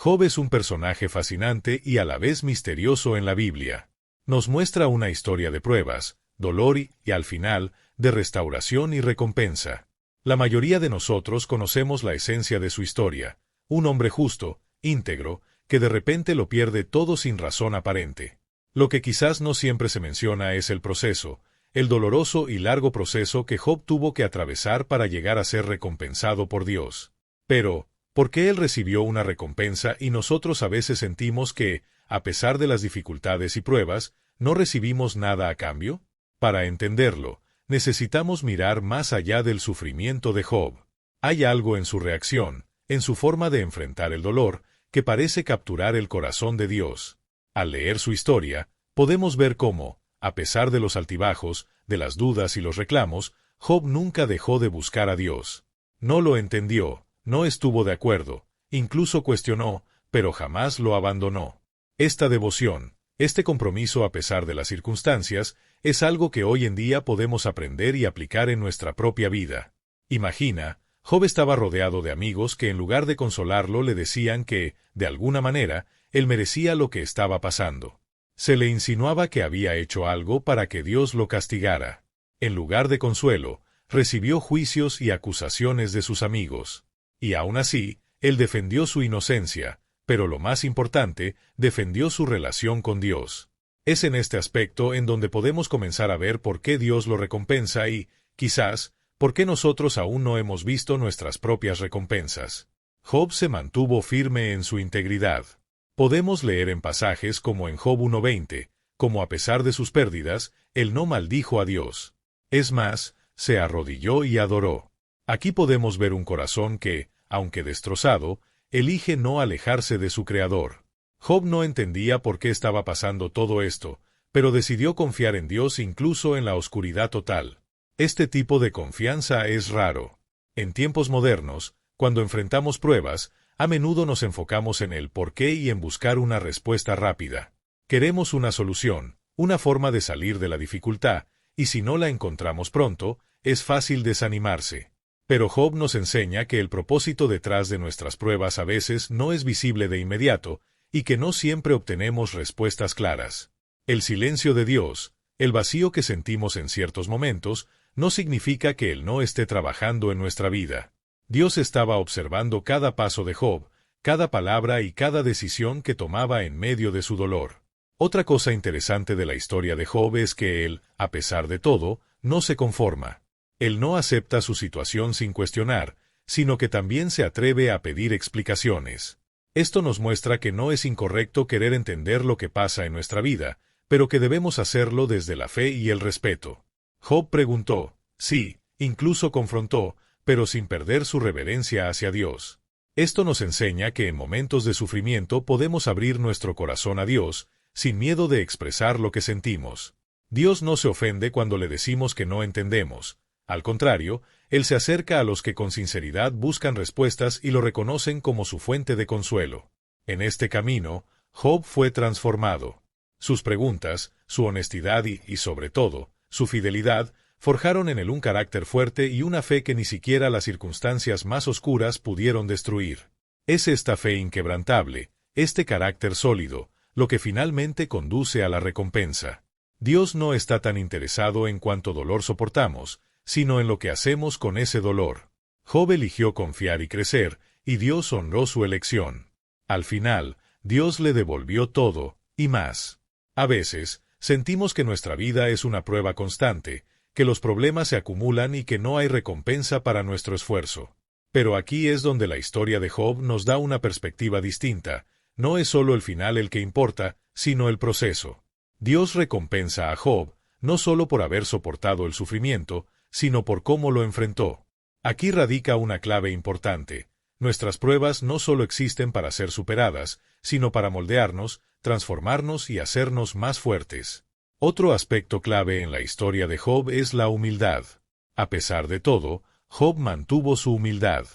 Job es un personaje fascinante y a la vez misterioso en la Biblia. Nos muestra una historia de pruebas, dolor y, al final, de restauración y recompensa. La mayoría de nosotros conocemos la esencia de su historia: un hombre justo, íntegro, que de repente lo pierde todo sin razón aparente. Lo que quizás no siempre se menciona es el proceso, el doloroso y largo proceso que Job tuvo que atravesar para llegar a ser recompensado por Dios. Pero, ¿por qué él recibió una recompensa y nosotros a veces sentimos que, a pesar de las dificultades y pruebas, no recibimos nada a cambio? Para entenderlo, necesitamos mirar más allá del sufrimiento de Job. Hay algo en su reacción, en su forma de enfrentar el dolor, que parece capturar el corazón de Dios. Al leer su historia, podemos ver cómo, a pesar de los altibajos, de las dudas y los reclamos, Job nunca dejó de buscar a Dios. No lo entendió, no estuvo de acuerdo, incluso cuestionó, pero jamás lo abandonó. Esta devoción, este compromiso a pesar de las circunstancias, es algo que hoy en día podemos aprender y aplicar en nuestra propia vida. Imagina, Job estaba rodeado de amigos que en lugar de consolarlo le decían que, de alguna manera, él merecía lo que estaba pasando. Se le insinuaba que había hecho algo para que Dios lo castigara. En lugar de consuelo, recibió juicios y acusaciones de sus amigos. Y aún así, él defendió su inocencia, pero lo más importante, defendió su relación con Dios. Es en este aspecto en donde podemos comenzar a ver por qué Dios lo recompensa y, quizás, por qué nosotros aún no hemos visto nuestras propias recompensas. Job se mantuvo firme en su integridad. Podemos leer en pasajes como en Job 1:20, como a pesar de sus pérdidas, él no maldijo a Dios. Es más, se arrodilló y adoró. Aquí podemos ver un corazón que, aunque destrozado, elige no alejarse de su Creador. Job no entendía por qué estaba pasando todo esto, pero decidió confiar en Dios incluso en la oscuridad total. Este tipo de confianza es raro. En tiempos modernos, cuando enfrentamos pruebas, a menudo nos enfocamos en el por qué y en buscar una respuesta rápida. Queremos una solución, una forma de salir de la dificultad, y si no la encontramos pronto, es fácil desanimarse. Pero Job nos enseña que el propósito detrás de nuestras pruebas a veces no es visible de inmediato, y que no siempre obtenemos respuestas claras. El silencio de Dios, el vacío que sentimos en ciertos momentos, no significa que Él no esté trabajando en nuestra vida. Dios estaba observando cada paso de Job, cada palabra y cada decisión que tomaba en medio de su dolor. Otra cosa interesante de la historia de Job es que él, a pesar de todo, no se conforma. Él no acepta su situación sin cuestionar, sino que también se atreve a pedir explicaciones. Esto nos muestra que no es incorrecto querer entender lo que pasa en nuestra vida, pero que debemos hacerlo desde la fe y el respeto. Job preguntó, sí, incluso confrontó, pero sin perder su reverencia hacia Dios. Esto nos enseña que en momentos de sufrimiento podemos abrir nuestro corazón a Dios, sin miedo de expresar lo que sentimos. Dios no se ofende cuando le decimos que no entendemos. Al contrario, Él se acerca a los que con sinceridad buscan respuestas y lo reconocen como su fuente de consuelo. En este camino, Job fue transformado. Sus preguntas, su honestidad y sobre todo, su fidelidad, forjaron en él un carácter fuerte y una fe que ni siquiera las circunstancias más oscuras pudieron destruir. Es esta fe inquebrantable, este carácter sólido, lo que finalmente conduce a la recompensa. Dios no está tan interesado en cuánto dolor soportamos, sino en lo que hacemos con ese dolor. Job eligió confiar y crecer, y Dios honró su elección. Al final, Dios le devolvió todo, y más. A veces, sentimos que nuestra vida es una prueba constante, que los problemas se acumulan y que no hay recompensa para nuestro esfuerzo. Pero aquí es donde la historia de Job nos da una perspectiva distinta. No es solo el final el que importa, sino el proceso. Dios recompensa a Job, no solo por haber soportado el sufrimiento, sino por cómo lo enfrentó. Aquí radica una clave importante. Nuestras pruebas no solo existen para ser superadas, sino para moldearnos, transformarnos y hacernos más fuertes. Otro aspecto clave en la historia de Job es la humildad. A pesar de todo, Job mantuvo su humildad.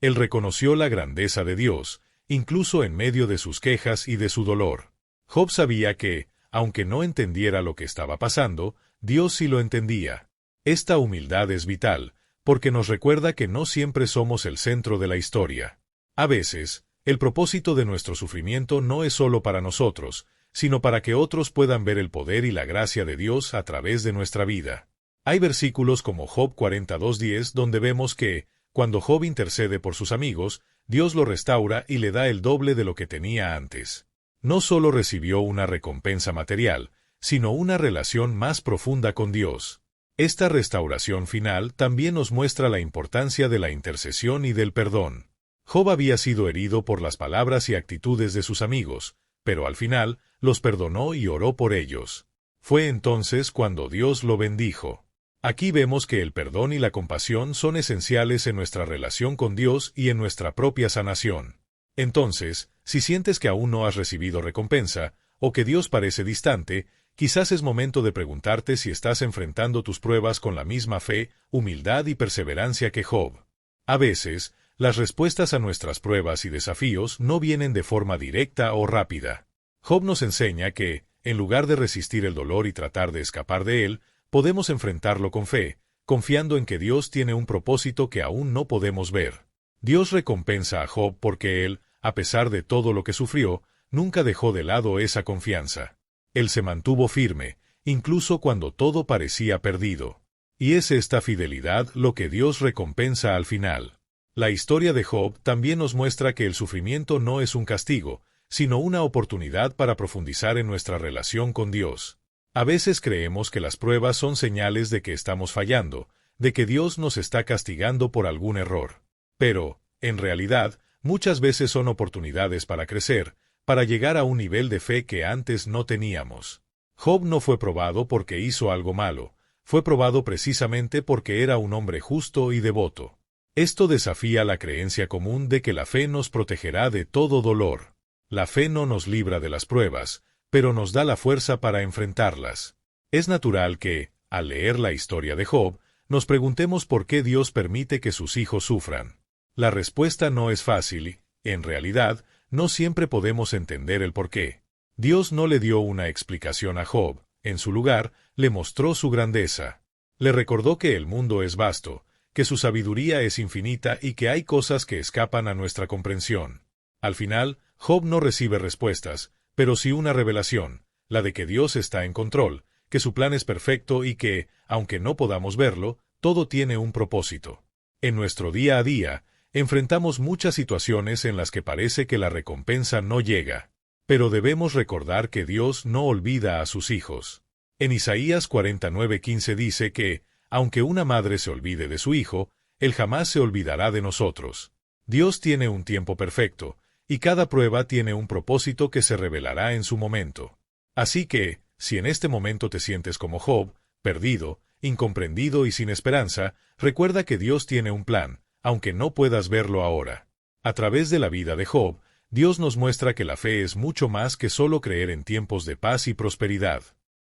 Él reconoció la grandeza de Dios, incluso en medio de sus quejas y de su dolor. Job sabía que, aunque no entendiera lo que estaba pasando, Dios sí lo entendía. Esta humildad es vital, porque nos recuerda que no siempre somos el centro de la historia. A veces, El propósito de nuestro sufrimiento no es solo para nosotros, sino para que otros puedan ver el poder y la gracia de Dios a través de nuestra vida. Hay versículos como Job 42:10 donde vemos que, cuando Job intercede por sus amigos, Dios lo restaura y le da el doble de lo que tenía antes. No solo recibió una recompensa material, sino una relación más profunda con Dios. Esta restauración final también nos muestra la importancia de la intercesión y del perdón. Job había sido herido por las palabras y actitudes de sus amigos, pero al final los perdonó y oró por ellos. Fue entonces cuando Dios lo bendijo. Aquí vemos que el perdón y la compasión son esenciales en nuestra relación con Dios y en nuestra propia sanación. Entonces, si sientes que aún no has recibido recompensa, o que Dios parece distante, quizás es momento de preguntarte si estás enfrentando tus pruebas con la misma fe, humildad y perseverancia que Job. A veces, las respuestas a nuestras pruebas y desafíos no vienen de forma directa o rápida. Job nos enseña que, en lugar de resistir el dolor y tratar de escapar de él, podemos enfrentarlo con fe, confiando en que Dios tiene un propósito que aún no podemos ver. Dios recompensa a Job porque él, a pesar de todo lo que sufrió, nunca dejó de lado esa confianza. Él se mantuvo firme, incluso cuando todo parecía perdido. Y es esta fidelidad lo que Dios recompensa al final. La historia de Job también nos muestra que el sufrimiento no es un castigo, sino una oportunidad para profundizar en nuestra relación con Dios. A veces creemos que las pruebas son señales de que estamos fallando, de que Dios nos está castigando por algún error. Pero, en realidad, muchas veces son oportunidades para crecer, para llegar a un nivel de fe que antes no teníamos. Job no fue probado porque hizo algo malo, fue probado precisamente porque era un hombre justo y devoto. Esto desafía la creencia común de que la fe nos protegerá de todo dolor. La fe no nos libra de las pruebas, pero nos da la fuerza para enfrentarlas. Es natural que, al leer la historia de Job, nos preguntemos por qué Dios permite que sus hijos sufran. La respuesta no es fácil y, en realidad, no siempre podemos entender el porqué. Dios no le dio una explicación a Job, en su lugar, le mostró su grandeza. Le recordó que el mundo es vasto, que su sabiduría es infinita y que hay cosas que escapan a nuestra comprensión. Al final, Job no recibe respuestas, pero sí una revelación, la de que Dios está en control, que su plan es perfecto y que, aunque no podamos verlo, todo tiene un propósito. En nuestro día a día, enfrentamos muchas situaciones en las que parece que la recompensa no llega. Pero debemos recordar que Dios no olvida a sus hijos. En Isaías 49:15 dice que, aunque una madre se olvide de su hijo, él jamás se olvidará de nosotros. Dios tiene un tiempo perfecto, y cada prueba tiene un propósito que se revelará en su momento. Así que, si en este momento te sientes como Job, perdido, incomprendido y sin esperanza, recuerda que Dios tiene un plan, aunque no puedas verlo ahora. A través de la vida de Job, Dios nos muestra que la fe es mucho más que solo creer en tiempos de paz y prosperidad.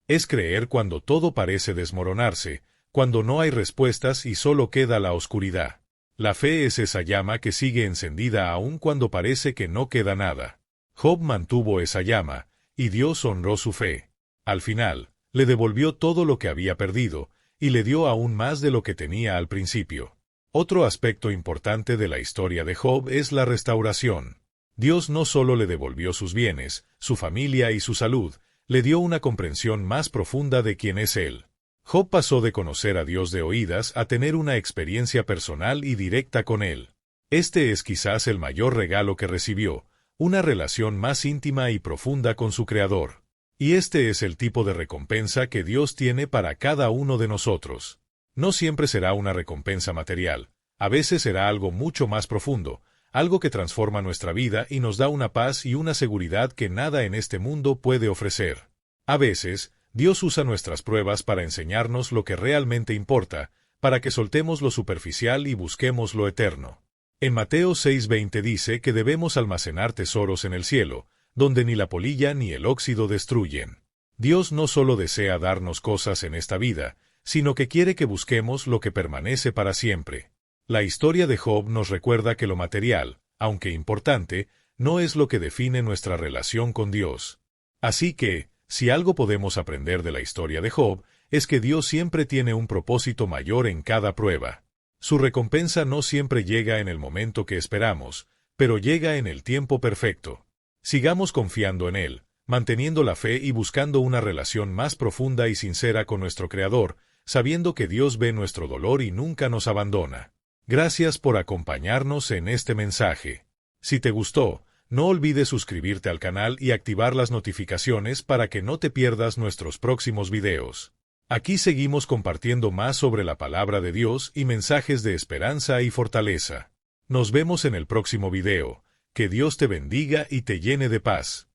Es creer cuando todo parece desmoronarse, cuando no hay respuestas y solo queda la oscuridad. La fe es esa llama que sigue encendida aun cuando parece que no queda nada. Job mantuvo esa llama, y Dios honró su fe. Al final, le devolvió todo lo que había perdido, y le dio aún más de lo que tenía al principio. Otro aspecto importante de la historia de Job es la restauración. Dios no solo le devolvió sus bienes, su familia y su salud, le dio una comprensión más profunda de quién es Él. Job pasó de conocer a Dios de oídas a tener una experiencia personal y directa con Él. Este es quizás el mayor regalo que recibió, una relación más íntima y profunda con su Creador. Y este es el tipo de recompensa que Dios tiene para cada uno de nosotros. No siempre será una recompensa material, a veces será algo mucho más profundo, algo que transforma nuestra vida y nos da una paz y una seguridad que nada en este mundo puede ofrecer. A veces, Dios usa nuestras pruebas para enseñarnos lo que realmente importa, para que soltemos lo superficial y busquemos lo eterno. En Mateo 6:20 dice que debemos almacenar tesoros en el cielo, donde ni la polilla ni el óxido destruyen. Dios no solo desea darnos cosas en esta vida, sino que quiere que busquemos lo que permanece para siempre. La historia de Job nos recuerda que lo material, aunque importante, no es lo que define nuestra relación con Dios. Así que, si algo podemos aprender de la historia de Job, es que Dios siempre tiene un propósito mayor en cada prueba. Su recompensa no siempre llega en el momento que esperamos, pero llega en el tiempo perfecto. Sigamos confiando en Él, manteniendo la fe y buscando una relación más profunda y sincera con nuestro Creador, sabiendo que Dios ve nuestro dolor y nunca nos abandona. Gracias por acompañarnos en este mensaje. Si te gustó, no olvides suscribirte al canal y activar las notificaciones para que no te pierdas nuestros próximos videos. Aquí seguimos compartiendo más sobre la palabra de Dios y mensajes de esperanza y fortaleza. Nos vemos en el próximo video. Que Dios te bendiga y te llene de paz.